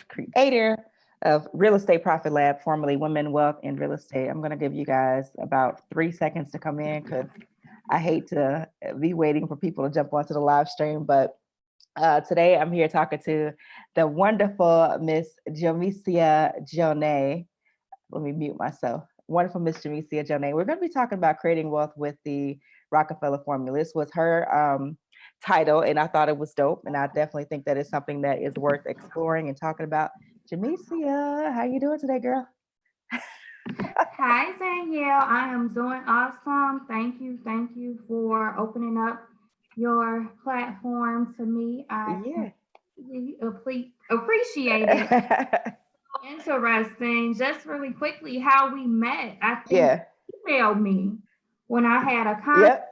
creator of Real Estate Profit Lab, formerly Women, Wealth, and Real Estate. I'm going to give you guys about 3 seconds to come in because I hate to be waiting for people to jump onto the live stream. But today I'm here talking to the wonderful Miss Jamesia Jonay. Let me mute myself. Wonderful Miss Jamesia Jonay. We're going to be talking about creating wealth with the Rockefeller formula. This was her title, and I thought it was dope. And I definitely think that it's something that is worth exploring and talking about. Jamesia, how you doing today, girl? Hi, Danielle. I am doing awesome. Thank you for opening up your platform to me. I appreciate it. Interesting. Just really quickly, how we met. I think you emailed me when I had a conference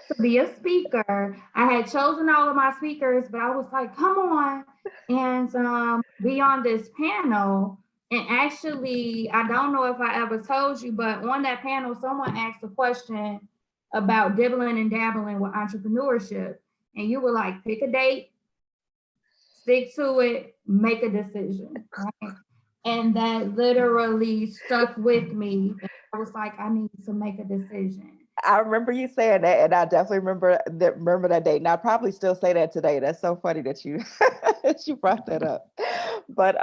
to be a speaker. I had chosen all of my speakers, but I was like, come on and be on this panel. And actually, I don't know if I ever told you, but on that panel, someone asked a question about dibbling and dabbling with entrepreneurship. And you were like, pick a date, stick to it, make a decision. Right? And that literally stuck with me. I was like, I need to make a decision. I remember you saying that, and I definitely remember that date. And I probably still say that today. That's so funny that you that you brought that up. But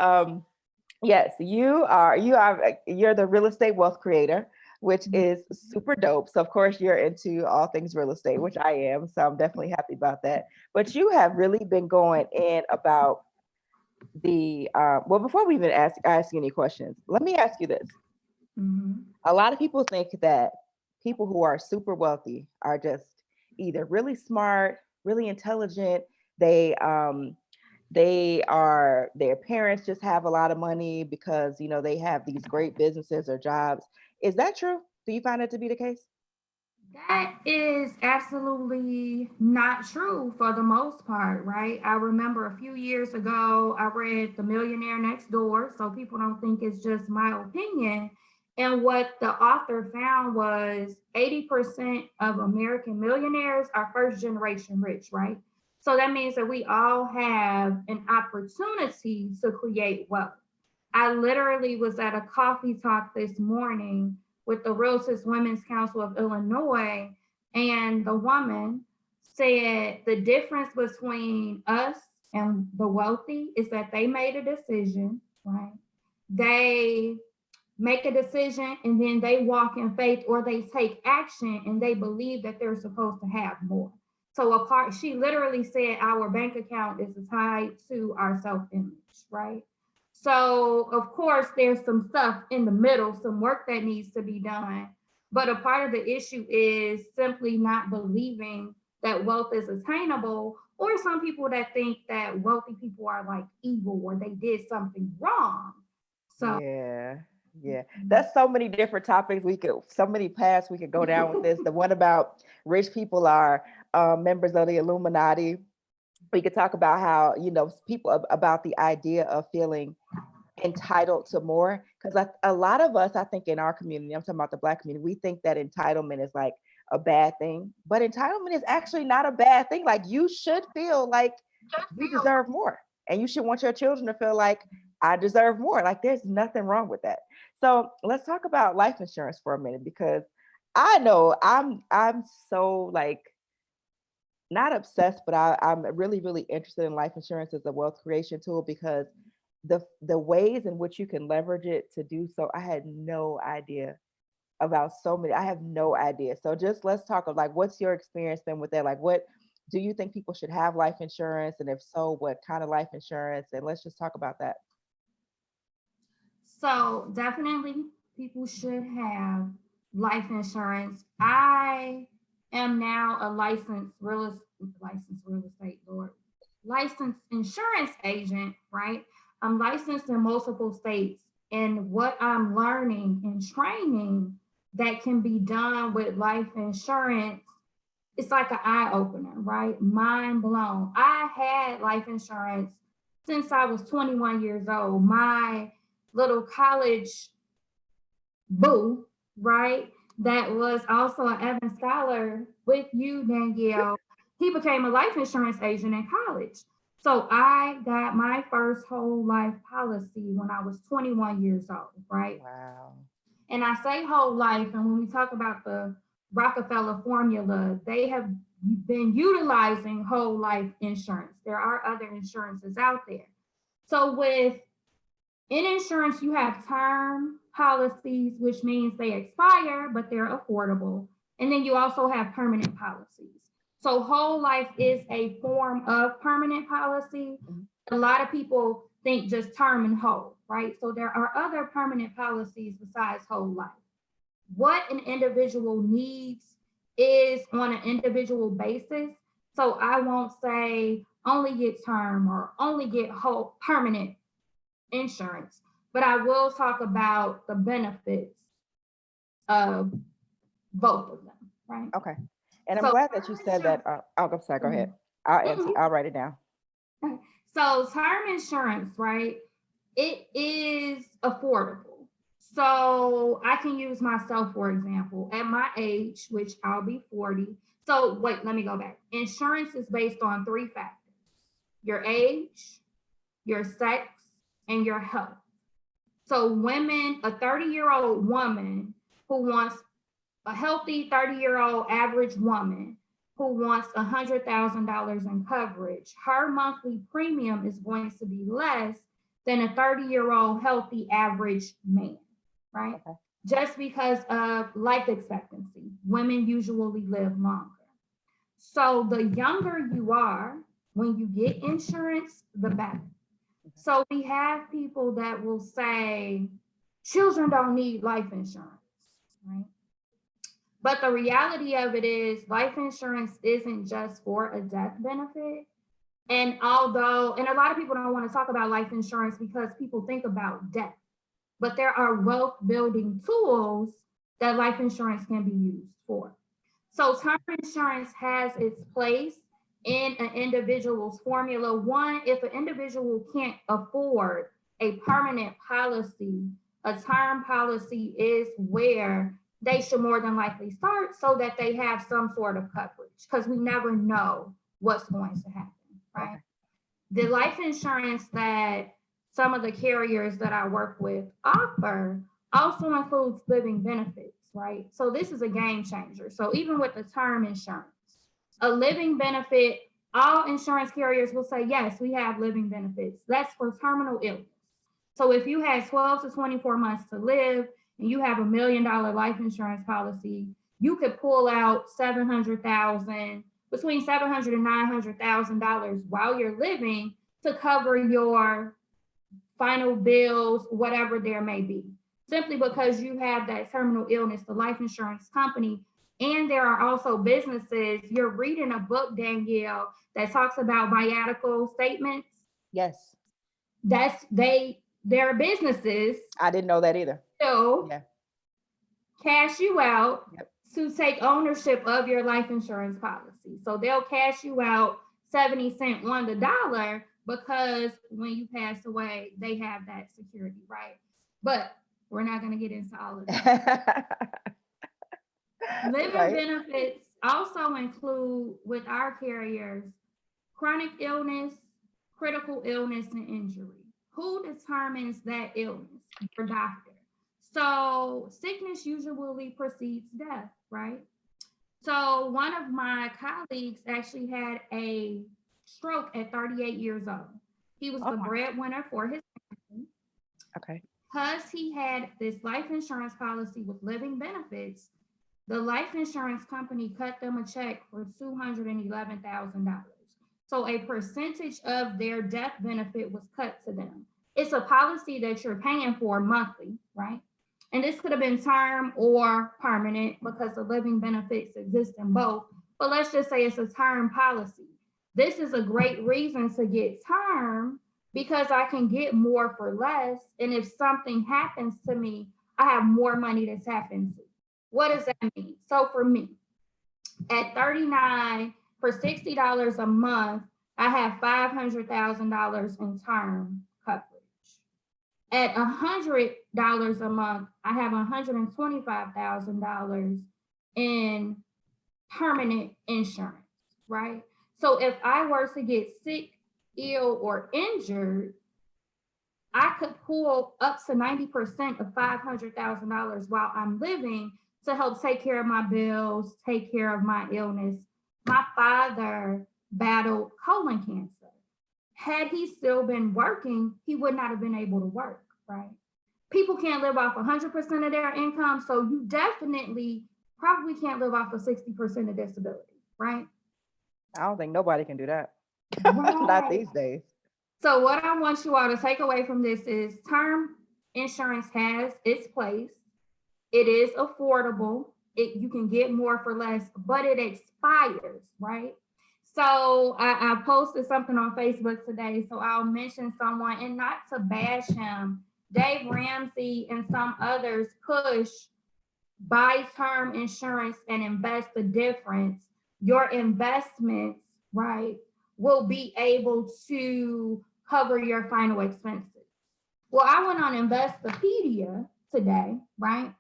yes, you're the real estate wealth creator, which is super dope. So of course you're into all things real estate, which I am. So I'm definitely happy about that. But you have really been going in about the well, before we even ask you any questions, let me ask you this. A lot of people think that people who are super wealthy are just either really smart, really intelligent. Their parents just have a lot of money because they have these great businesses or jobs. Is that true? Do you find it to be the case? That is absolutely not true for the most part, right? I remember a few years ago, I read The Millionaire Next Door, so people don't think it's just my opinion. And what the author found was 80% of American millionaires are first generation rich, right? So that means that we all have an opportunity to create wealth. I literally was at a coffee talk this morning with the Realtors Women's Council of Illinois, and the woman said the difference between us and the wealthy is that they made a decision, right? They make a decision and then they walk in faith, or they take action and they believe that they're supposed to have more. So she literally said our bank account is tied to our self-image, right? So of course there's some stuff in the middle, some work that needs to be done. But a part of the issue is simply not believing that wealth is attainable, or some people that think that wealthy people are like evil or they did something wrong. So yeah, that's so many different topics. So many paths we could go down with this. The one about rich people are members of the Illuminati. We could talk about how people about the idea of feeling entitled to more, because a lot of us, I think, in our community, I'm talking about the Black community, we think that entitlement is like a bad thing, but entitlement is actually not a bad thing. Like, you should feel like you deserve more, and you should want your children to feel like I deserve more. Like, there's nothing wrong with that. So let's talk about life insurance for a minute, because I know I'm so like not obsessed, but I'm really, really interested in life insurance as a wealth creation tool, because the ways in which you can leverage it to do so, I had no idea about so many. I have no idea. So just let's talk of like, what's your experience been with that? Like, what do you think people should have life insurance? And if so, what kind of life insurance? And let's just talk about that. So definitely people should have life insurance. I am now a licensed insurance agent, right? I'm licensed in multiple states. And what I'm learning and training that can be done with life insurance, it's like an eye opener, right? Mind blown. I had life insurance since I was 21 years old. My little college boo, right? That was also an Evans Scholar with you, Danielle. He became a life insurance agent in college. So I got my first whole life policy when I was 21 years old, right? Wow. And I say whole life, and when we talk about the Rockefeller formula, they have been utilizing whole life insurance. There are other insurances out there. So in insurance, you have term policies, which means they expire, but they're affordable. And then you also have permanent policies. So whole life is a form of permanent policy. A lot of people think just term and whole, right? So there are other permanent policies besides whole life. What an individual needs is on an individual basis. So I won't say only get term or only get whole permanent insurance, but I will talk about the benefits of both of them, right? Okay. And I'm So glad that you term said that. insurance, I'm sorry, go ahead. I'll answer. Mhm. I'll write it down. So term insurance, right? It is affordable. So I can use myself, for example, at my age, which I'll be 40. So wait, let me go back. Insurance is based on three factors: your age, your sex, and your health. So women, a 30-year-old woman who wants a healthy 30-year-old average woman who wants $100,000 in coverage, her monthly premium is going to be less than a 30-year-old healthy average man, right? Okay. Just because of life expectancy. Women usually live longer. So the younger you are, when you get insurance, the better. So we have people that will say children don't need life insurance, right? But the reality of it is life insurance isn't just for a death benefit. And a lot of people don't want to talk about life insurance because people think about death, but there are wealth building tools that life insurance can be used for. So term insurance has its place in an individual's formula. One, if an individual can't afford a permanent policy, a term policy is where they should more than likely start so that they have some sort of coverage, because we never know what's going to happen, right? Okay. The life insurance that some of the carriers that I work with offer also includes living benefits, right? So this is a game changer. So even with the term insurance, a living benefit, all insurance carriers will say, yes, we have living benefits. That's for terminal illness. So if you had 12 to 24 months to live and you have $1 million life insurance policy, you could pull out 700,000, between 700 and $900,000 while you're living to cover your final bills, whatever there may be, simply because you have that terminal illness, the life insurance company. And there are also businesses. You're reading a book, Danielle, that talks about biatical statements. Yes. Their businesses I didn't know that either. will Yeah. cash you out Yep. to take ownership of your life insurance policy. So they'll cash you out 70 cents on the dollar because when you pass away, they have that security, right? But we're not going to get into all of that. Living Right. benefits also include, with our carriers, chronic illness, critical illness, and injury. Who determines that illness? Your doctor. So sickness usually precedes death, right? So one of my colleagues actually had a stroke at 38 years old. He was Oh the my. breadwinner for his family. Okay. Because he had this life insurance policy with living benefits, the life insurance company cut them a check for $211,000. So a percentage of their death benefit was cut to them. It's a policy that you're paying for monthly, right? And this could have been term or permanent because the living benefits exist in both. But let's just say it's a term policy. This is a great reason to get term because I can get more for less. And if something happens to me, I have more money to tap into. What does that mean? So for me, at 39, for $60 a month, I have $500,000 in term coverage. At $100 a month, I have $125,000 in permanent insurance, right? So if I were to get sick ill or injured, I could pull up to 90% of $500,000 while I'm living to help take care of my bills, take care of my illness. My father battled colon cancer. Had he still been working, he would not have been able to work, right? People can't live off 100% of their income, so you definitely probably can't live off of 60% of disability, right? I don't think nobody can do that. Right. Not these days. So what I want you all to take away from this is term insurance has its place. It is affordable. You can get more for less, but it expires, right? So I posted something on Facebook today, so I'll mention someone, and not to bash him. Dave Ramsey and some others push buy term insurance and invest the difference. Your investments, right, will be able to cover your final expenses. Well, I went on Investopedia today, right?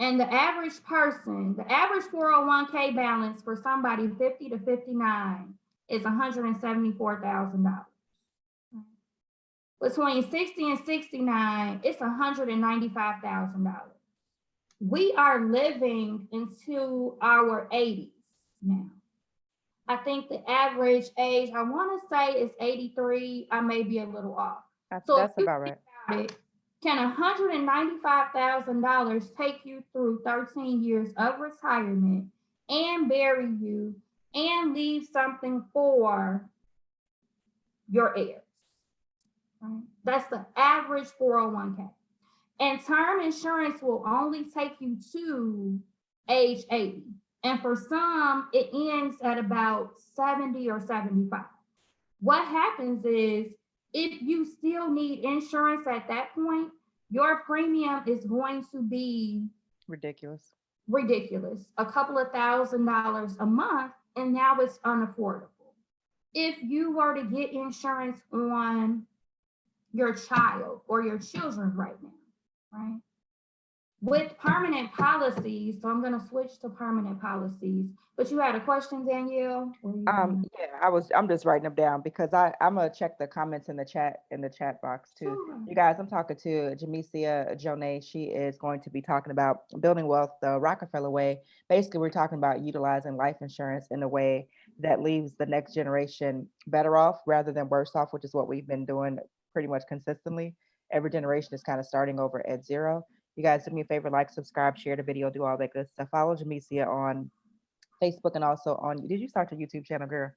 And the average person, the average 401k balance for somebody 50 to 59 is $174,000. Between 60 and 69, it's $195,000. We are living into our 80s now. I think the average age, I want to say, is 83. I may be a little off. That's If you about right. think about it, can $195,000 take you through 13 years of retirement and bury you and leave something for your heirs? Right? That's the average 401k. And term insurance will only take you to age 80. And for some, it ends at about 70 or 75. What happens is, if you still need insurance at that point, your premium is going to be ridiculous. A couple of $1,000s a month, and now it's unaffordable. If you were to get insurance on your child or your children right now, right? With permanent policies, so I'm going to switch to permanent policies. But you had a question, Danielle? Yeah, I'm just writing them down because I'm gonna check the comments in the chat box too. Sure. You guys, I'm talking to Jamesia Jonay. She is going to be talking about building wealth the Rockefeller way. Basically, we're talking about utilizing life insurance in a way that leaves the next generation better off rather than worse off, which is what we've been doing pretty much consistently. Every generation is kind of starting over at zero. You guys, do me a favor, like, subscribe, share the video, do all that good stuff. Follow Jamesia on Facebook and also on. Did you start your YouTube channel, girl?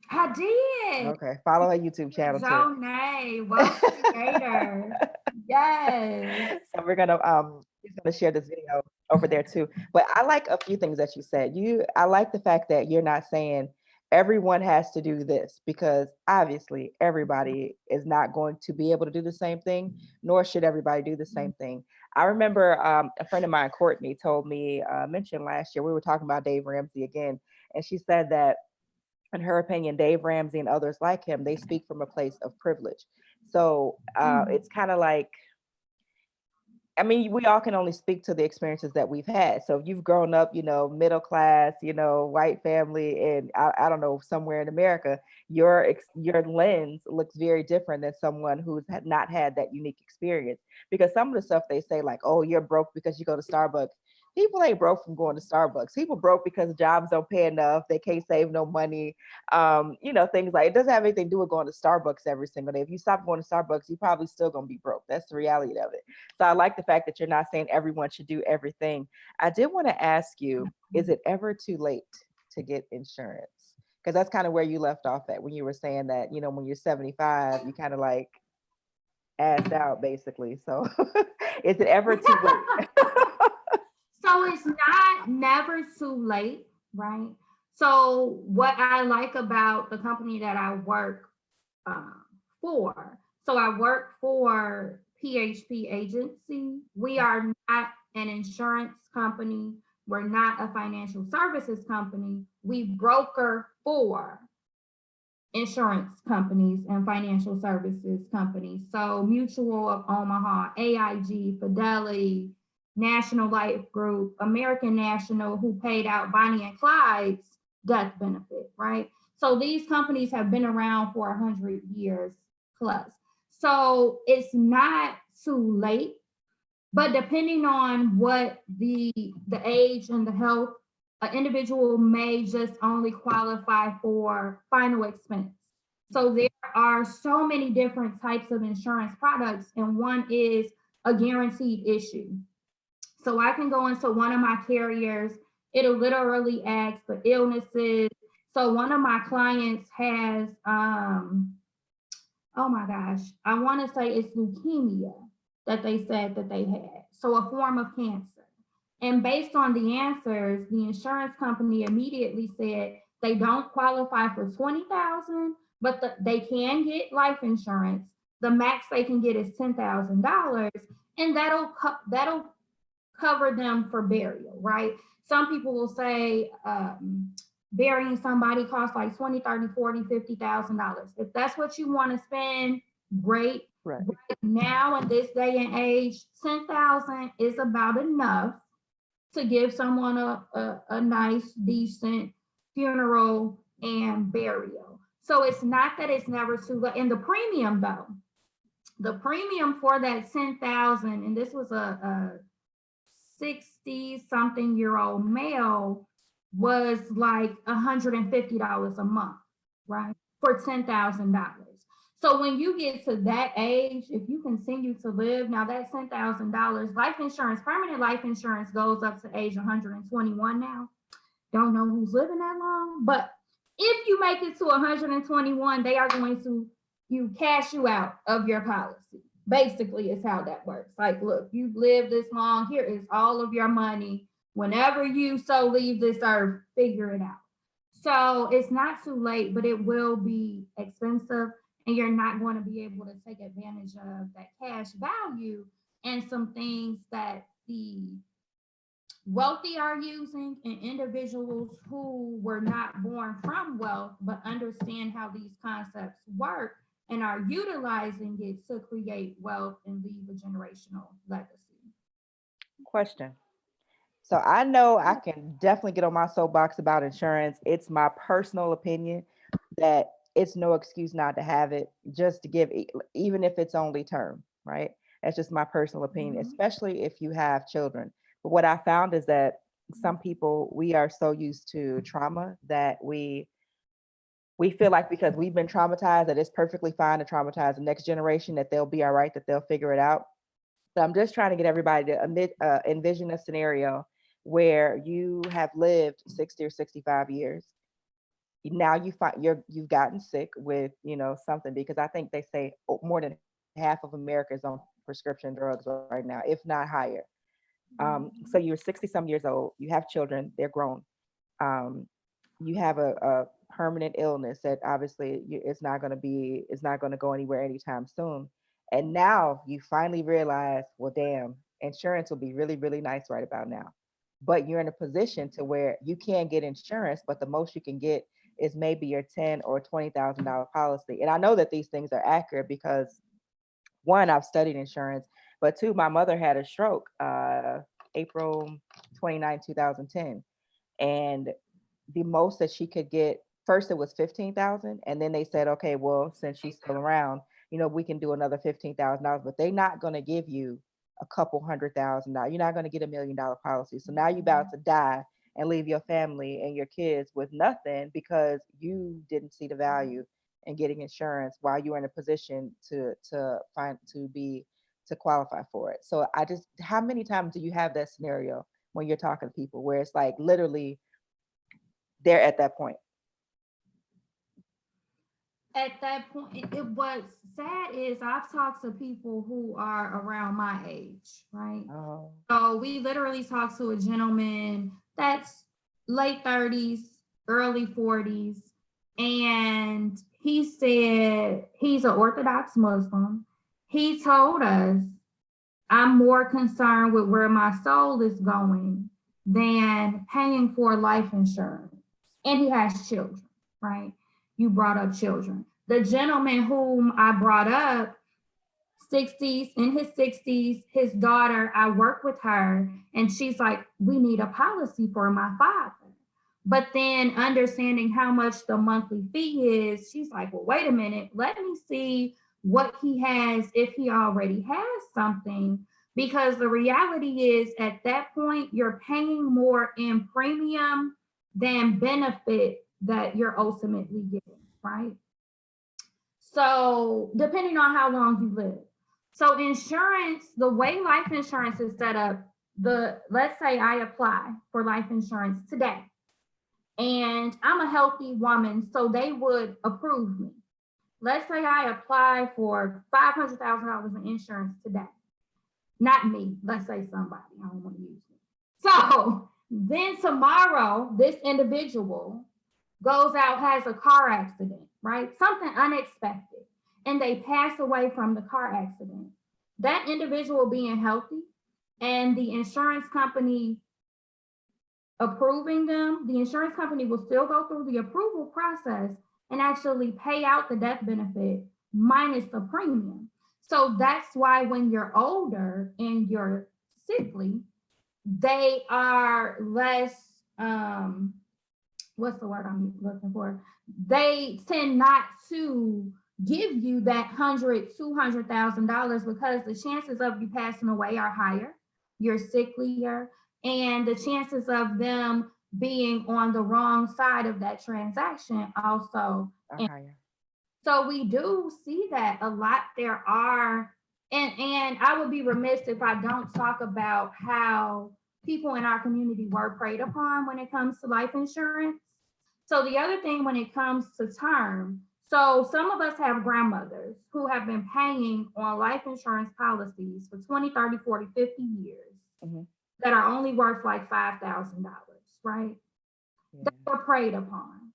I did. Okay, follow her YouTube channel too. Jonay, wealth creator. Yes. So we're gonna she's gonna share this video over there too. But I like a few things that you said. I like the fact that you're not saying everyone has to do this, because obviously everybody is not going to be able to do the same thing, nor should everybody do the same thing. I remember a friend of mine, Courtney, told me, mentioned last year, we were talking about Dave Ramsey again, and she said that in her opinion, Dave Ramsey and others like him, they speak from a place of privilege. So it's kind of like, I mean, we all can only speak to the experiences that we've had. So if you've grown up, middle class, white family, and I don't know, somewhere in America, your lens looks very different than someone who's not had that unique experience. Because some of the stuff they say, like, oh, you're broke because you go to Starbucks. People ain't broke from going to Starbucks. People broke because jobs don't pay enough. They can't save no money. Things like, it doesn't have anything to do with going to Starbucks every single day. If you stop going to Starbucks, you're probably still going to be broke. That's the reality of it. So I like the fact that you're not saying everyone should do everything. I did want to ask you, is it ever too late to get insurance? Because that's kind of where you left off at when you were saying that, when you're 75, you kind of like assed out basically. So is it ever too late? So it's never too late, right? So what I like about the company that I work for, so I work for PHP Agency. We are not an insurance company. We're not a financial services company. We broker for insurance companies and financial services companies. So Mutual of Omaha, AIG, Fidelity, National Life Group, American National, who paid out Bonnie and Clyde's death benefit, right? So these companies have been around for 100 years plus. So it's not too late, but depending on what the age and the health, an individual may just only qualify for final expense. So there are so many different types of insurance products, and one is a guaranteed issue. So I can go into one of my carriers, it'll literally ask for illnesses. So one of my clients has, oh my gosh, I want to say it's leukemia that they said that they had. So a form of cancer. And based on the answers, the insurance company immediately said they don't qualify for 20,000, but they can get life insurance. The max they can get is $10,000, and that'll cover them for burial, right? Some people will say burying somebody costs like 20, 30, 40, $50,000. If that's what you want to spend, great. Right. Right now in this day and age, 10,000 is about enough to give someone a nice, decent funeral and burial. So it's not that it's never too late. And the premium though, the premium for that 10,000, and this was a 60-something-year-old male, was like $150 a month, right? For $10,000. So when you get to that age, if you continue to live, now that $10,000, life insurance, permanent life insurance goes up to age 121 now. Don't know who's living that long, but if you make it to 121, they are going to cash you out of your policy. Basically, is how that works. Like, look, you've lived this long. Here is all of your money. Whenever you so leave this earth, figure it out. So it's not too late, but it will be expensive, and you're not going to be able to take advantage of that cash value and some things that the wealthy are using, and individuals who were not born from wealth but understand how these concepts work and are utilizing it to create wealth and leave a generational legacy. Question. So I know I can definitely get on my soapbox about insurance. It's my personal opinion that it's no excuse not to have it, just to give, even if it's only term, right? That's just my personal opinion, especially if you have children. But what I found is that some people, we are so used to trauma that we feel like because we've been traumatized that it's perfectly fine to traumatize the next generation, that they'll be all right, that they'll figure it out. So I'm just trying to get everybody to envision a scenario where you have lived 60 or 65 years. Now you find you've gotten sick with, something, because I think they say more than half of America is on prescription drugs right now, if not higher. So you're 60 some years old, you have children, they're grown. You have a permanent illness that obviously it's not going to go anywhere anytime soon. And now you finally realize, well, damn, insurance will be really, really nice right about now. But you're in a position to where you can get insurance, but the most you can get is maybe your $10,000 or $20,000 policy. And I know that these things are accurate because, one, I've studied insurance, but two, my mother had a stroke April 29, 2010. And the most that she could get, first it was 15,000, and then they said, okay, well, since she's still around, we can do another $15,000, but they're not going to give you a couple $100,000. You're not going to get $1 million policy. So now you're about to die and leave your family and your kids with nothing because you didn't see the value in getting insurance while you were in a position to qualify for it. So how many times do you have that scenario when you're talking to people where it's like literally they're at that point? At that point, what's sad is I've talked to people who are around my age, right? Oh. So we literally talked to a gentleman that's late 30s, early 40s, and he said he's an Orthodox Muslim. He told us, I'm more concerned with where my soul is going than paying for life insurance. And he has children, right? You brought up children. The gentleman whom I brought up, in his 60s, his daughter, I work with her, and she's like, we need a policy for my father. But then understanding how much the monthly fee is, she's like, well, wait a minute, let me see what he has if he already has something. Because the reality is at that point, you're paying more in premium than benefit that you're ultimately getting, right? So depending on how long you live. So insurance, the way life insurance is set up, let's say I apply for life insurance today and I'm a healthy woman, so they would approve me. Let's say I apply for $500,000 in insurance today. Not me, let's say somebody, I don't want to use me. So then tomorrow, this individual goes out, has a car accident, right? Something unexpected, and they pass away from the car accident. That individual being healthy and the insurance company approving them, the insurance company will still go through the approval process and actually pay out the death benefit minus the premium. So that's why when you're older and you're sickly, they are less, what's the word I'm looking for? They tend not to give you that $200,000 because the chances of you passing away are higher, you're sicklier, and the chances of them being on the wrong side of that transaction also are higher. So we do see that a lot. There are, and I would be remiss if I don't talk about how people in our community were preyed upon when it comes to life insurance. So the other thing when it comes to term, so some of us have grandmothers who have been paying on life insurance policies for 20, 30, 40, 50 years that are only worth like $5,000, right? Yeah. They were preyed upon.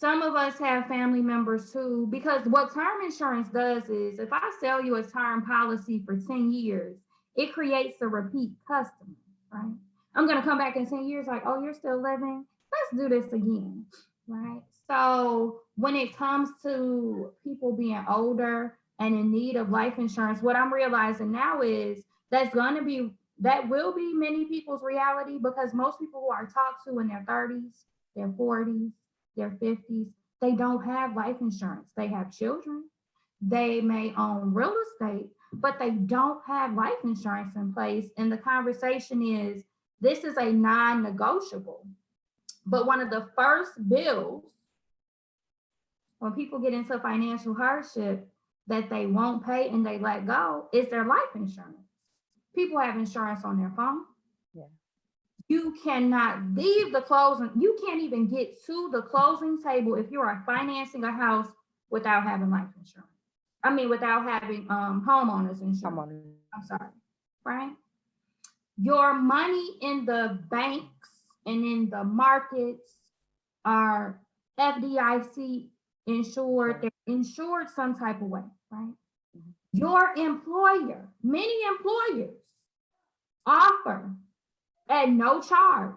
Some of us have family members who, because what term insurance does is if I sell you a term policy for 10 years, it creates a repeat customer, right? I'm going to come back in 10 years like, oh, you're still living? Let's do this again, right? So when it comes to people being older and in need of life insurance, what I'm realizing now is that will be many people's reality because most people who are talked to in their 30s, their 40s, their 50s, they don't have life insurance. They have children, they may own real estate, but they don't have life insurance in place. And the conversation is, this is a non-negotiable. But one of the first bills when people get into financial hardship that they won't pay and they let go is their life insurance. People have insurance on their phone. Yeah. You cannot leave the closing. You can't even get to the closing table if you are financing a house without having life insurance. I mean, without having homeowners insurance. I'm sorry, right? Your money in the banks and in the markets are FDIC insured. They're insured some type of way, right? Your employer, many employers offer at no charge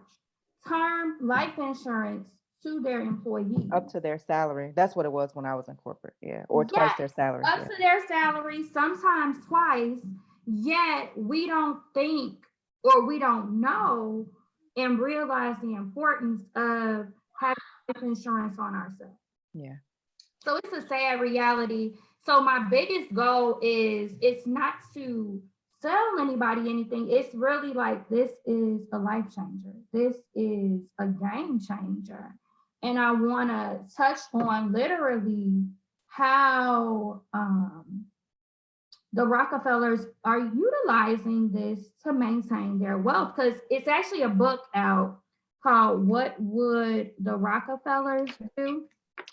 term life insurance to their employees. Up to their salary. That's what it was when I was in corporate. Yeah. Or twice their salary. Up to their salary, sometimes twice. Yet we don't think or we don't know and realize the importance of having life insurance on ourselves. Yeah. So it's a sad reality. So my biggest goal is it's not to sell anybody anything. It's really like, this is a life changer. This is a game changer. And I want to touch on literally how the Rockefellers are utilizing this to maintain their wealth, because it's actually a book out called What Would the Rockefellers Do?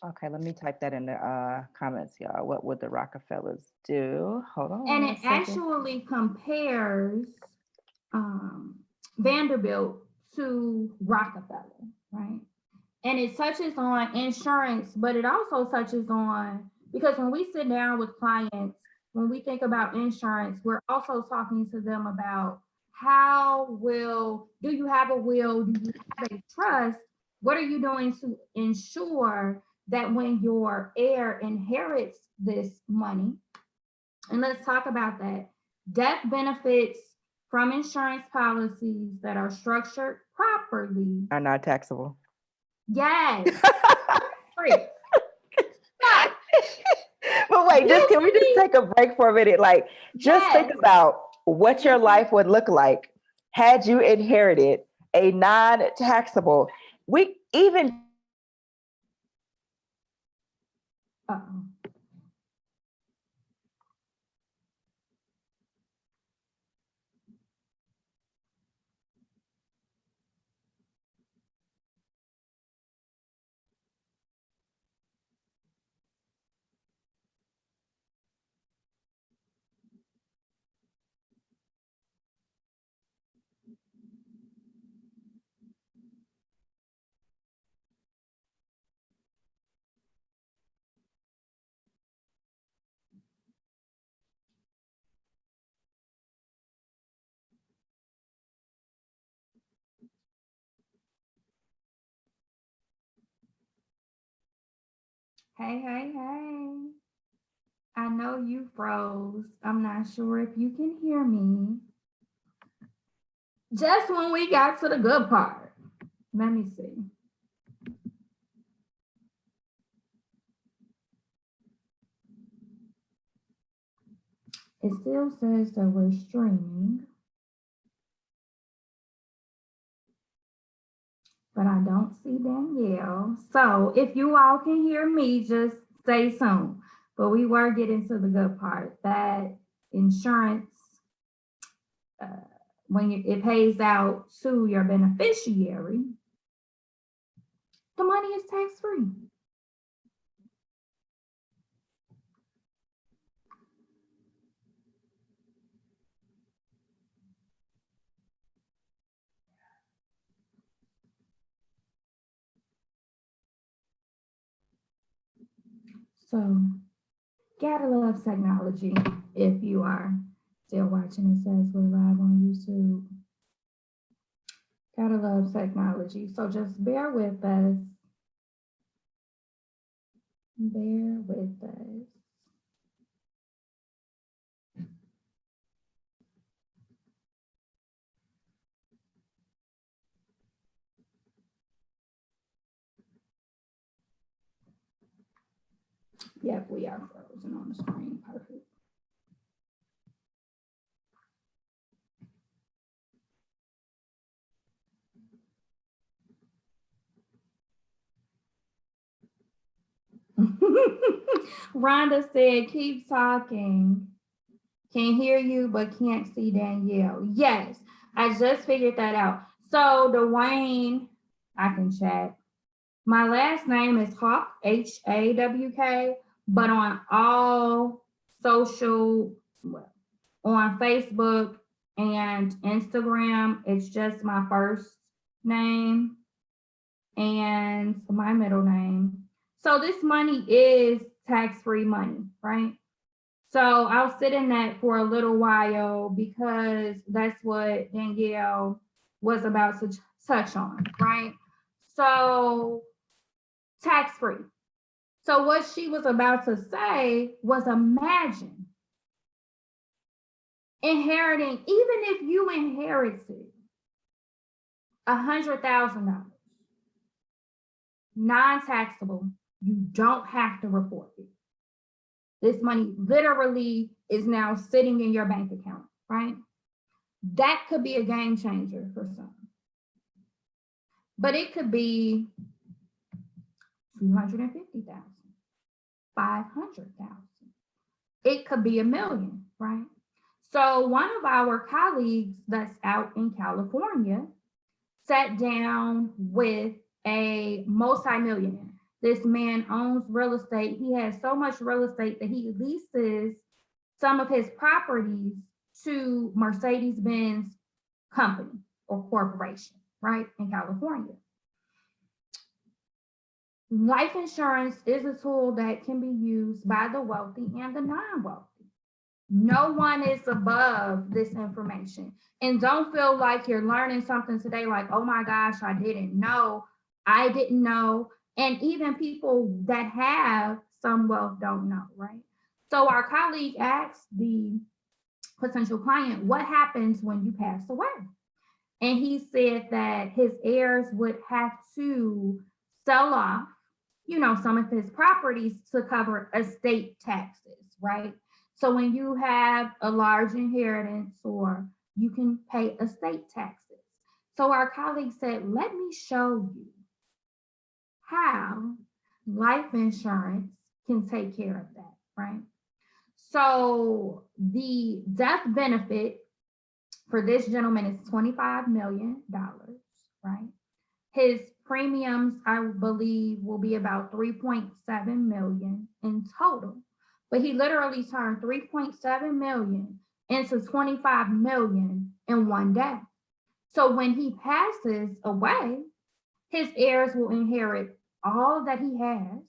Okay, let me type that in the comments, y'all. What would the Rockefellers do? Hold on. And it actually compares Vanderbilt to Rockefeller, right? And it touches on insurance, but it also touches on, because when we sit down with clients, when we think about insurance, we're also talking to them about do you have a will? Do you have a trust? What are you doing to ensure that when your heir inherits this money, and let's talk about that, death benefits from insurance policies that are structured properly are not taxable. Yes. Free. But wait, can we just take a break for a minute? Like, just think about what your life would look like had you inherited a non-taxable. We even. Uh-oh. Hey, hey, hey. I know you froze. I'm not sure if you can hear me. Just when we got to the good part. Let me see. It still says that we're streaming, but I don't see Danielle. So if you all can hear me, just stay tuned. But we were getting to the good part, that insurance, when it pays out to your beneficiary, the money is tax-free. So, gotta love technology. If you are still watching, it says we're live on YouTube. Gotta love technology. So just bear with us. Bear with us. Yep, we are frozen on the screen. Perfect. Rhonda said, keep talking. Can hear you, but can't see Danielle. Yes, I just figured that out. So Dwayne, I can chat. My last name is Hawk, Hawk, but on all social, on Facebook and Instagram, it's just my first name and my middle name. So this money is tax-free money, right? So I'll sit in that for a little while because that's what Danielle was about to touch on, right? So tax-free. So what she was about to say was, imagine inheriting, even if you inherited $100,000, non-taxable, you don't have to report it. This money literally is now sitting in your bank account, right? That could be a game changer for some. But it could be 250,000, 500,000. It could be $1 million, right? So one of our colleagues that's out in California sat down with a multimillionaire. This man owns real estate. He has so much real estate that he leases some of his properties to Mercedes-Benz company or corporation, right, in California. Life insurance is a tool that can be used by the wealthy and the non-wealthy. No one is above this information. And don't feel like you're learning something today like, oh my gosh, I didn't know. I didn't know. And even people that have some wealth don't know, right? So our colleague asked the potential client, what happens when you pass away? And he said that his heirs would have to sell off, some of his properties to cover estate taxes, right? So when you have a large inheritance, or you can pay estate taxes. So our colleague said, let me show you how life insurance can take care of that, right? So the death benefit for this gentleman is $25 million, right? His premiums, I believe, will be about 3.7 million in total, but he literally turned 3.7 million into 25 million in one day. So when he passes away, his heirs will inherit all that he has,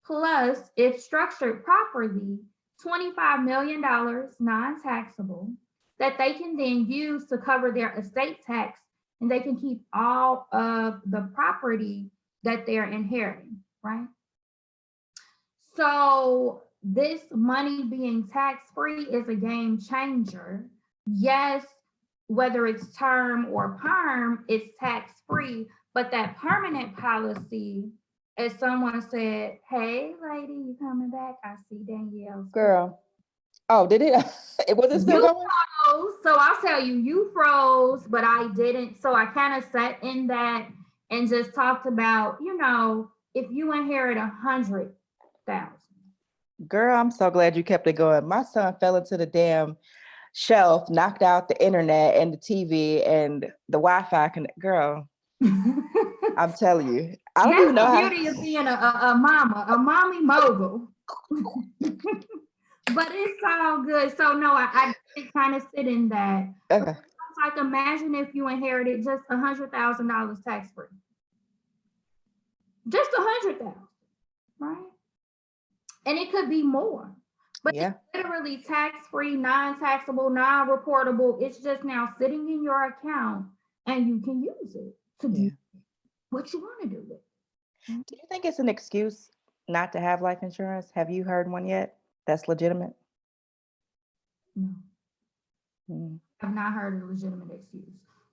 plus, if structured properly, $25 million non-taxable that they can then use to cover their estate tax, and they can keep all of the property that they're inheriting, right? So this money being tax-free is a game changer. Yes, whether it's term or perm, it's tax-free, but that permanent policy, as someone said, hey, lady, you coming back? I see Danielle. Girl. Oh, did it? Was it still going? Froze, so I'll tell you, you froze, but I didn't. So I kind of sat in that and just talked about, if you inherit 100,000. Girl, I'm so glad you kept it going. My son fell into the damn shelf, knocked out the internet and the TV and the Wi-Fi. Girl, I'm telling you, I don't even know That's how. the beauty of being a mommy mogul. But it's all good. So no, I did kind of sit in that. Okay. It's like, imagine if you inherited just $100,000 tax-free. Just 100,000, right? And it could be more. But yeah, it's literally tax-free, non-taxable, non-reportable. It's just now sitting in your account, and you can use it to do what you want to do with it. Do you think it's an excuse not to have life insurance? Have you heard one yet that's legitimate? No. I've not heard a legitimate excuse.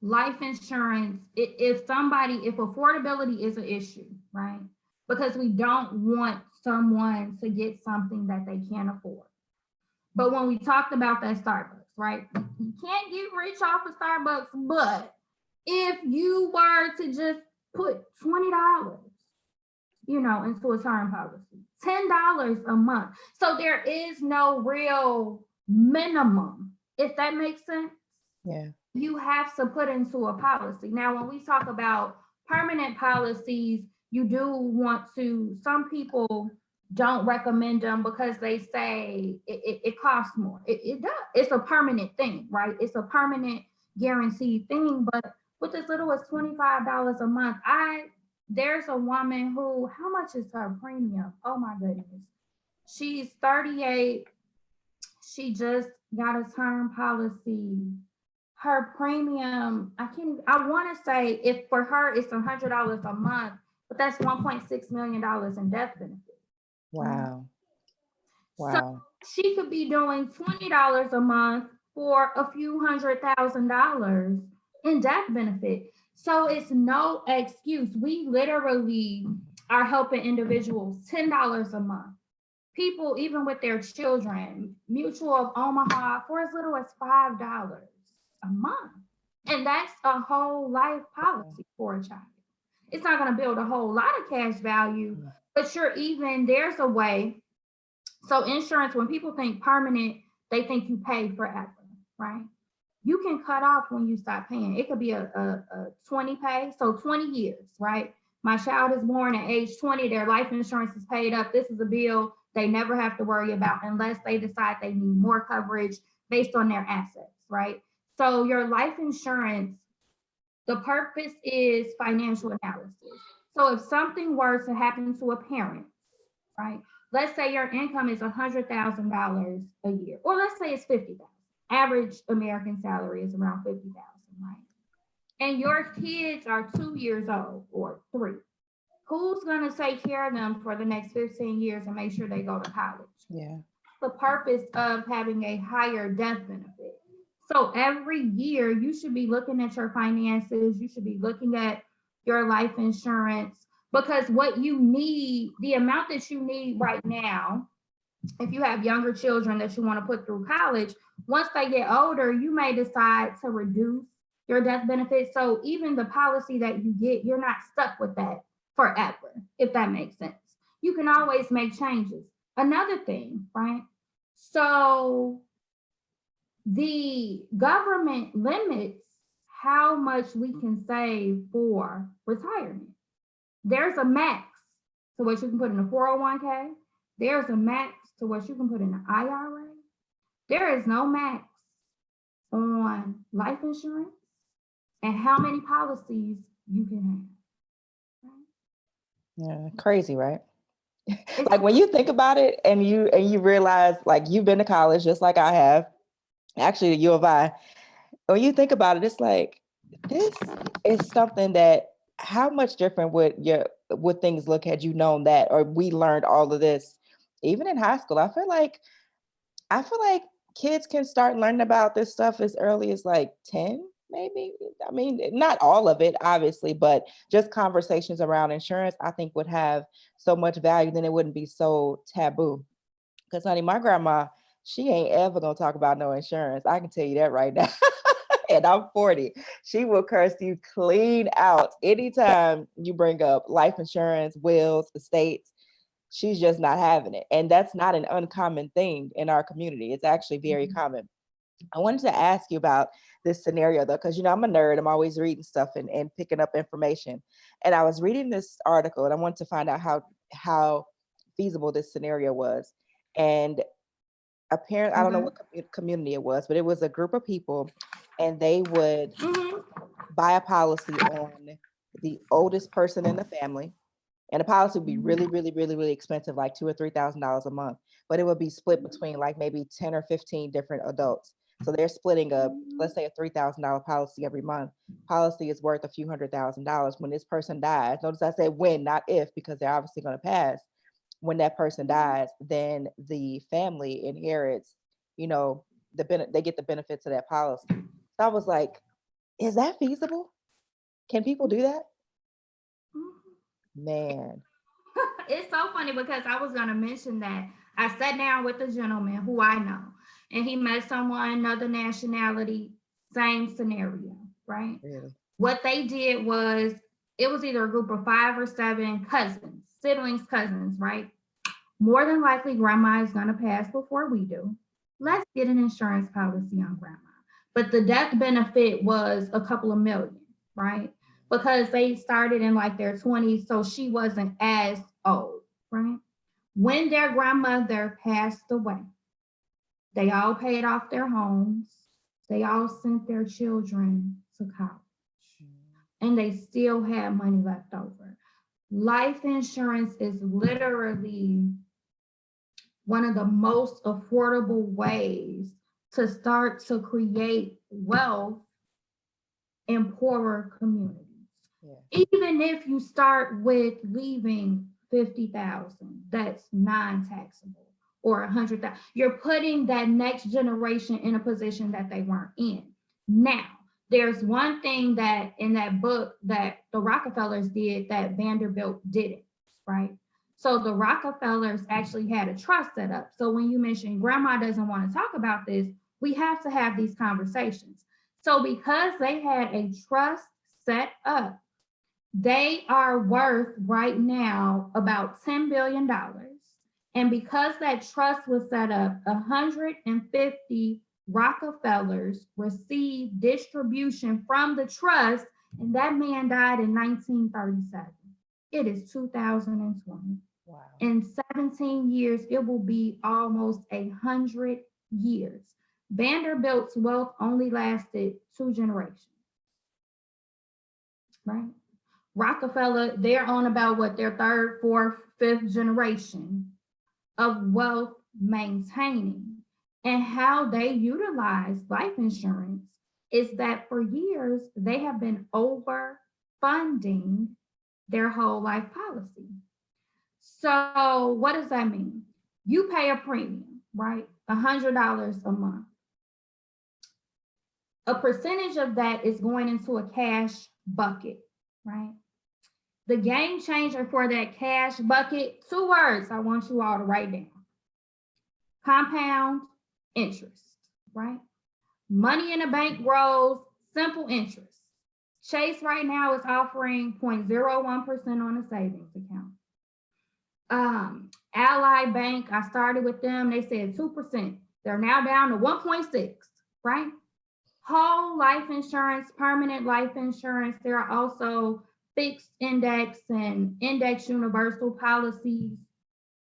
Life insurance, if affordability is an issue, right? Because we don't want someone to get something that they can't afford. But when we talked about that Starbucks, right? You can't get rich off of Starbucks, but if you were to just put $20, into a term policy, $10 a month. So there is no real minimum, if that makes sense. Yeah. You have to put into a policy. Now, when we talk about permanent policies, you do want to, some people don't recommend them because they say it costs more. It does. It's a permanent thing, right? It's a permanent guaranteed thing. But with as little as $25 a month, there's a woman who, how much is her premium? Oh my goodness. She's 38. She just got a term policy. Her premium, I want to say, if for her it's $100 a month, but that's $1.6 million in death benefit. Wow. So she could be doing $20 a month for a few $100,000 in death benefit. So it's no excuse. We literally are helping individuals $10 a month. People, even with their children, Mutual of Omaha, for as little as $5 a month. And that's a whole life policy for a child. It's not going to build a whole lot of cash value, but there's a way. So insurance, when people think permanent, they think you pay forever, right? You can cut off when you stop paying. It could be a 20 pay, so 20 years, right? My child is born at age 20, their life insurance is paid up. This is a bill they never have to worry about unless they decide they need more coverage based on their assets, right? So your life insurance, the purpose is financial analysis. So if something were to happen to a parent, right? Let's say your income is $100,000 a year, or let's say it's $50,000. Average American salary is around $50,000, right? And your kids are 2 years old or 3. Who's going to take care of them for the next 15 years and make sure they go to college? Yeah. The purpose of having a higher death benefit. So every year you should be looking at your finances. You should be looking at your life insurance. Because what you need, the amount that you need right now, if you have younger children that you want to put through college, once they get older, you may decide to reduce your death benefit. So even the policy that you get, you're not stuck with that forever, if that makes sense. You can always make changes. Another thing, right? So the government limits how much we can save for retirement. There's a max to what you can put in a 401k. There's a max to what you can put in an IRA. There is no max on life insurance and how many policies you can have. Yeah, crazy, right? Like when you think about it and you realize, like, you've been to college just like I have, actually the U of I. When you think about it, it's like, this is something that, how much different would things look had you known that, or we learned all of this even in high school? I feel like kids can start learning about this stuff as early as like 10, maybe. I mean, not all of it, obviously, but just conversations around insurance, I think, would have so much value, then it wouldn't be so taboo. Because, honey, my grandma, she ain't ever gonna talk about no insurance. I can tell you that right now. And I'm 40. She will curse you clean out anytime you bring up life insurance, wills, estates. She's just not having it. And that's not an uncommon thing in our community. It's actually very common. I wanted to ask you about this scenario though, because I'm a nerd. I'm always reading stuff and picking up information. And I was reading this article and I wanted to find out how feasible this scenario was. And apparently, I don't know what community it was, but it was a group of people, and they would buy a policy on the oldest person in the family. And the policy would be really, really, really, really expensive, like $2,000 or $3,000 a month. But it would be split between like maybe 10 or 15 different adults. So they're splitting up, let's say, a $3,000 policy every month. Policy is worth a few $100,000. When this person dies, notice I said when, not if, because they're obviously going to pass. When that person dies, then the family inherits, they get the benefits of that policy. So I was like, is that feasible? Can people do that? Man. It's so funny because I was going to mention that. I sat down with a gentleman who I know, and he met someone, another nationality, same scenario, right? Really? What they did was, it was either a group of 5 or 7 cousins, siblings, cousins, right? More than likely, grandma is going to pass before we do. Let's get an insurance policy on grandma. But the death benefit was a couple of million, right? Because they started in like their 20s, so she wasn't as old, right? When their grandmother passed away, they all paid off their homes. They all sent their children to college. And they still had money left over. Life insurance is literally one of the most affordable ways to start to create wealth in poorer communities. Yeah. Even if you start with leaving 50,000, that's non-taxable, or 100,000, you're putting that next generation in a position that they weren't in. Now, there's one thing that in that book that the Rockefellers did that Vanderbilt didn't, right? So the Rockefellers actually had a trust set up. So when you mention grandma doesn't want to talk about this, we have to have these conversations. So because they had a trust set up, they are worth right now about $10 billion. And because that trust was set up, 150 Rockefellers received distribution from the trust, and that man died in 1937. It is 2020. Wow. In 17 years, it will be almost 100 years. Vanderbilt's wealth only lasted 2 generations, right? Rockefeller, they're on about what, their 3rd, 4th, 5th generation of wealth maintaining. And how they utilize life insurance is that for years, they have been overfunding their whole life policy. So what does that mean? You pay a premium, right? $100 a month. A percentage of that is going into a cash bucket, right? The game changer for that cash bucket, 2 words I want you all to write down. Compound interest, right? Money in the bank grows, simple interest. Chase right now is offering 0.01% on a savings account. Ally Bank, I started with them, they said 2%. They're now down to 1.6, right? Whole life insurance, permanent life insurance. There are also fixed index and index universal policies,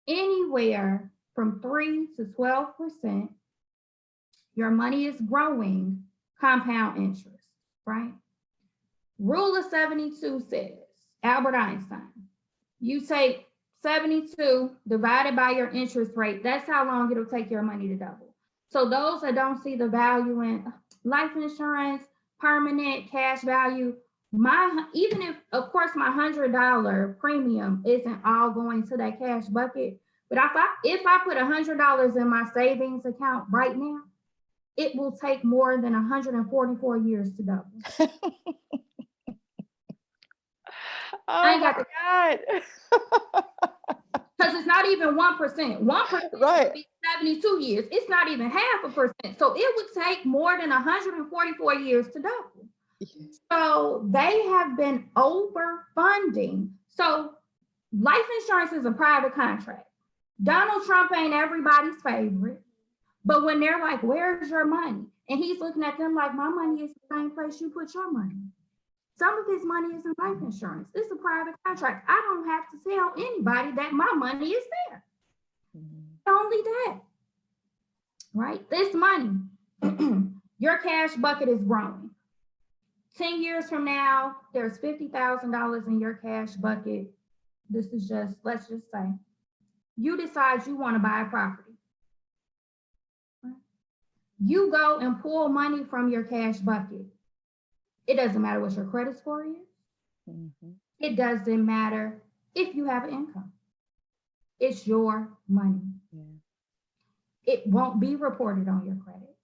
anywhere from 3 to 12%. Your money is growing, compound interest, right? Rule of 72 says, Albert Einstein, you take 72 divided by your interest rate, that's how long it'll take your money to double. So those that don't see the value in life insurance, permanent cash value, even if, of course, my $100 premium isn't all going to that cash bucket, but if I put $100 in my savings account right now, it will take more than 144 years to double. Oh my God. Because it's not even 1%. 1% Right. would be 72 years. It's not even 0.5%. So it would take more than 144 years to double. So they have been overfunding. So life insurance is a private contract. Donald Trump ain't everybody's favorite. But when they're like, where's your money? And he's looking at them like, my money is the same place you put your money. Some of his money is in life insurance. It's a private contract. I don't have to tell anybody that my money is there. Only that, right? This money, your cash bucket is growing. 10 years from now, there's $50,000 in your cash bucket. This is just, let's just say, you decide you want to buy a property. You go and pull money from your cash bucket. It doesn't matter what your credit score is. It doesn't matter if you have income. It's your money. It won't be reported on your credit.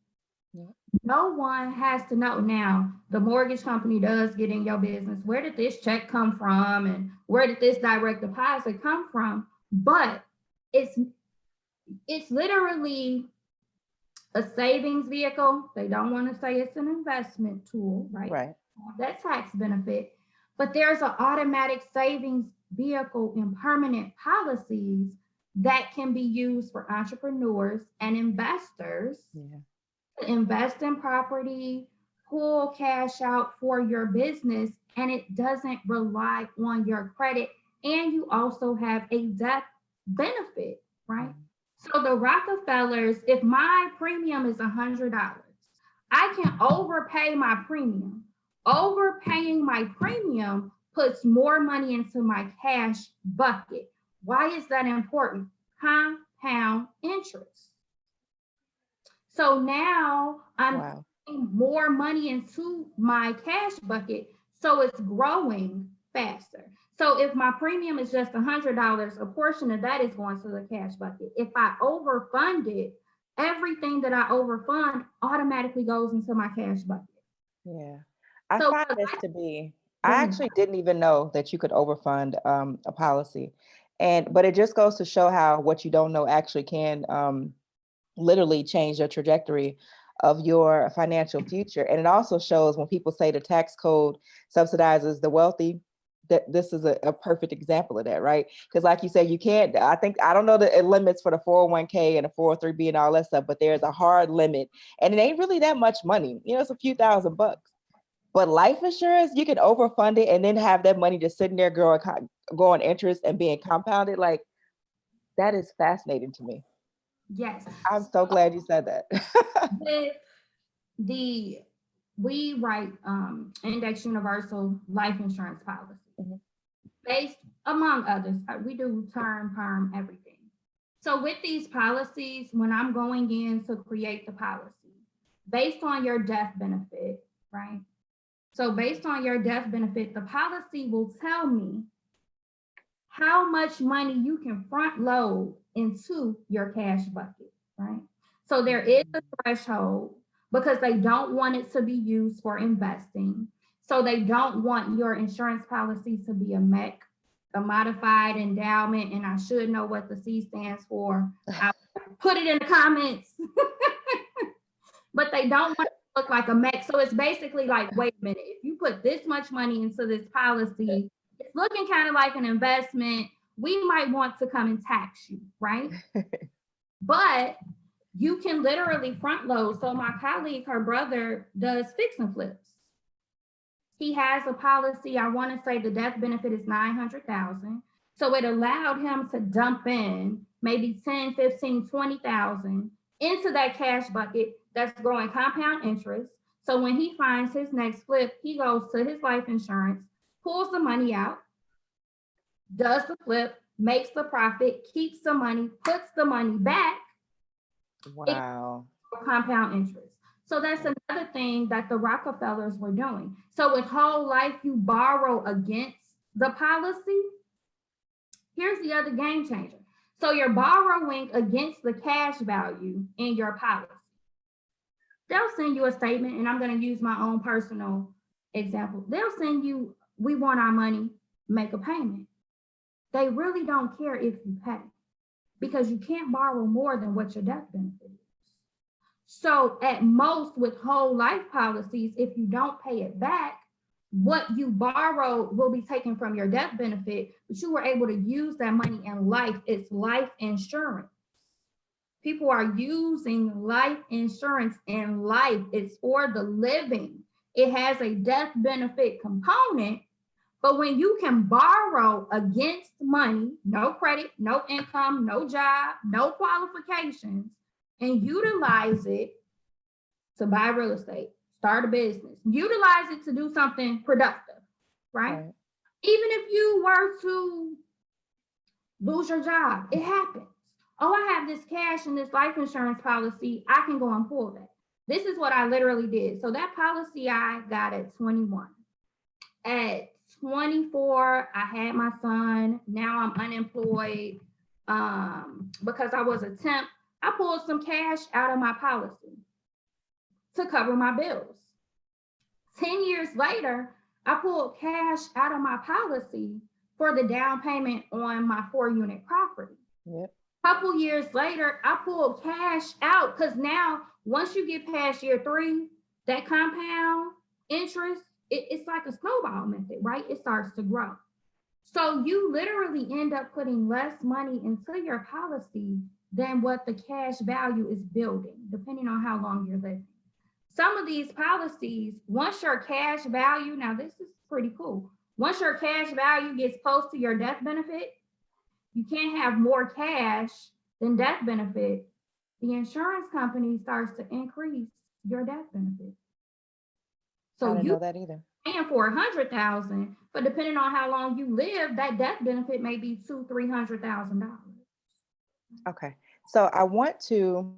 No one has to know. Now, the mortgage company does get in your business. Where did this check come from? And where did this direct deposit come from? But it's literally a savings vehicle. They don't want to say it's an investment tool, right? Right. That tax benefit. But there's an automatic savings vehicle in permanent policies that can be used for entrepreneurs and investors to invest in property, pull cash out for your business, and it doesn't rely on your credit. And you also have a death benefit, right? So the Rockefellers, if my premium is $100, I can overpay my premium. Overpaying my premium puts more money into my cash bucket. Why is that important? Compound interest. So now I'm putting more money into my cash bucket, so it's growing faster. So if my premium is just $100, a portion of that is going to the cash bucket. If I overfund it, everything that I overfund automatically goes into my cash bucket. I find this to be, I actually didn't even know that you could overfund a policy. But it just goes to show how what you don't know actually can literally change the trajectory of your financial future. And it also shows when people say the tax code subsidizes the wealthy, that this is a perfect example of that, right? Because like you said, you can't, I don't know the limits for the 401k and the 403b and all that stuff, but there's a hard limit and it ain't really that much money. You know, it's a few $1,000. But life insurance, you can overfund it and then have that money just sitting there growing interest and being compounded. Like, that is fascinating to me. Yes. I'm so glad you said that. We write index universal life insurance policy based, among others. We do term, perm, everything. So with these policies, when I'm going in to create the policy, based on your death benefit, right? So based on your death benefit, the policy will tell me how much money you can front load into your cash bucket, right? So there is a threshold because they don't want it to be used for investing. So they don't want your insurance policy to be a MEC a modified endowment, and I should know what the C stands for. I'll put it in the comments. But they don't want to look like a mech. So it's basically like, wait a minute, if you put this much money into this policy, it's looking kind of like an investment. We might want to come and tax you, right? But you can literally front load. So my colleague, her brother does fix and flips. He has a policy, I want to say the death benefit is $900,000. So it allowed him to dump in maybe 10, 15, 20,000 into that cash bucket that's growing compound interest. So when he finds his next flip, he goes to his life insurance, pulls the money out, does the flip, makes the profit, keeps the money, puts the money back. Wow. Compound interest. So that's another thing that the Rockefellers were doing. So with whole life, you borrow against the policy. Here's the other game changer. So you're borrowing against the cash value in your policy. They'll send you a statement, and I'm going to use my own personal example. They'll send you, we want our money, make a payment. They really don't care if you pay, because you can't borrow more than what your death benefit is. So at most with whole life policies, if you don't pay it back, what you borrowed will be taken from your death benefit, but you were able to use that money in life. It's life insurance. People are using life insurance in life. It's for the living. It has a death benefit component, but when you can borrow against money, no credit, no income, no job, no qualifications, and utilize it to buy real estate, start a business, utilize it to do something productive, right? Even if you were to lose your job, it happens. Oh, I have this cash in this life insurance policy, I can go and pull that. This is what I literally did. So that policy I got at 21. At 24, I had my son. Now I'm unemployed because I was a temp. I pulled some cash out of my policy to cover my bills. 10 years later, I pulled cash out of my policy for the down payment on my 4-unit property. Yep. Couple years later, I pulled cash out because now once you get past year 3, that compound interest, it's like a snowball method, right? It starts to grow. So you literally end up putting less money into your policy than what the cash value is building, depending on how long you're living. Some of these policies, once your cash value, now this is pretty cool. Once your cash value gets close to your death benefit, you can't have more cash than death benefit. The insurance company starts to increase your death benefit. So I didn't you know that either. Paying for $100,000, but depending on how long you live, that death benefit may be $200,000-$300,000. Okay, so I want to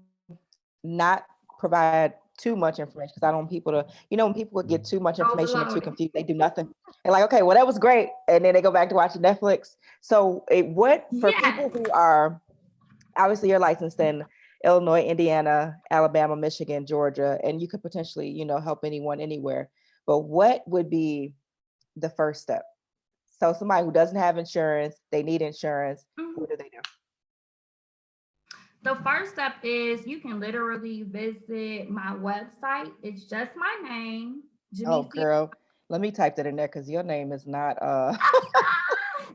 not provide too much information because I don't want people to, when people get too much information and too confused, they do nothing. And like, okay, well, that was great. And then they go back to watching Netflix. So people who are, obviously you're licensed in Illinois, Indiana, Alabama, Michigan, Georgia, and you could potentially, help anyone anywhere. But what would be the first step? So somebody who doesn't have insurance, they need insurance, what do they do? The first step is you can literally visit my website. It's just my name. Oh, girl, let me type that in there because your name is not.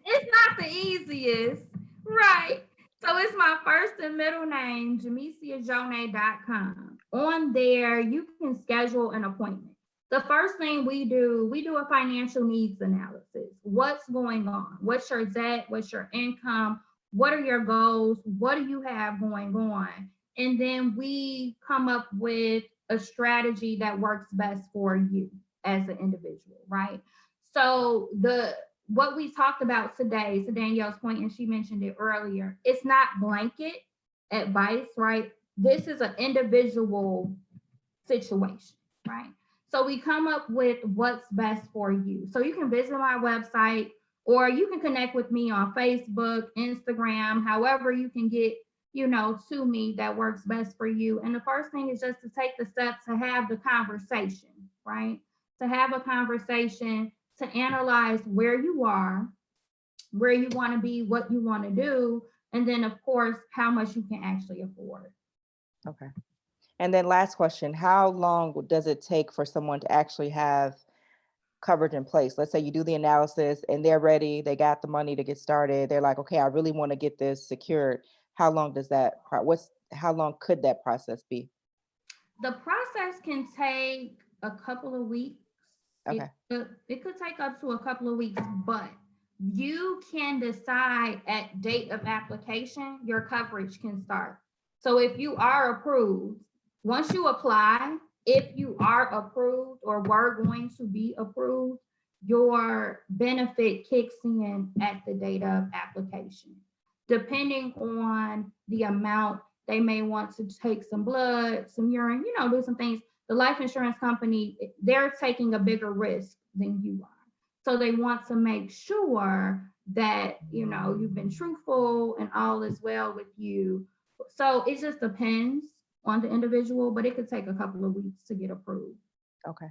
It's not the easiest, right? So it's my first and middle name, JamesiaJone.com. On there, you can schedule an appointment. The first thing we do a financial needs analysis. What's going on? What's your debt? What's your income? What are your goals? What do you have going on? And then we come up with a strategy that works best for you as an individual, right? So what we talked about today, to Danielle's point, and she mentioned it earlier, it's not blanket advice, right? This is an individual situation, right? So we come up with what's best for you. So you can visit my website, or you can connect with me on Facebook, Instagram, however you can get, to me that works best for you. And the first thing is just to take the steps to have the conversation, right? To have a conversation, to analyze where you are, where you want to be, what you want to do, and then of course, how much you can actually afford. Okay. And then last question, how long does it take for someone to actually have coverage in place? Let's say you do the analysis and they're ready, they got the money to get started. They're like, okay, I really want to get this secured. How long does that, how long could that process be? The process can take a couple of weeks. Okay. It could take up to a couple of weeks, but you can decide at date of application, your coverage can start. So if you are approved, once you apply, if you are approved or were going to be approved, your benefit kicks in at the date of application. Depending on the amount, they may want to take some blood, some urine, do some things. The life insurance company, they're taking a bigger risk than you are. So they want to make sure that, you've been truthful and all is well with you. So it just depends on the individual, but it could take a couple of weeks to get approved. Okay.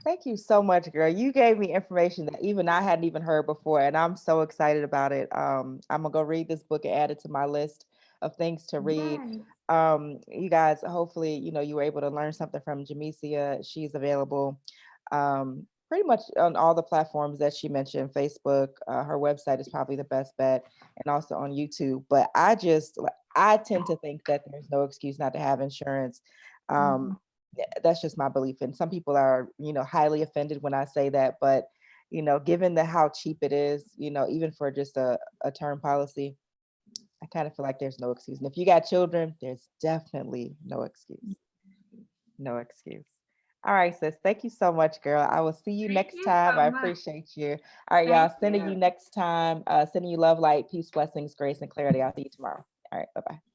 Thank you so much, girl. You gave me information that even I hadn't even heard before, and I'm so excited about it. I'm gonna go read this book and add it to my list of things to read. You guys, hopefully, you were able to learn something from Jamesia. She's available pretty much on all the platforms that she mentioned. Facebook, her website is probably the best bet, and also on YouTube. But I tend to think that there's no excuse not to have insurance. That's just my belief. And some people are, highly offended when I say that, but, given how cheap it is, even for just a term policy, I kind of feel like there's no excuse. And if you got children, there's definitely no excuse. No excuse. All right, sis. Thank you so much, girl. I will see you next time. I appreciate you. All right, y'all. Sending you next time. Sending you love, light, peace, blessings, grace, and clarity. I'll see you tomorrow. All right. Bye-bye.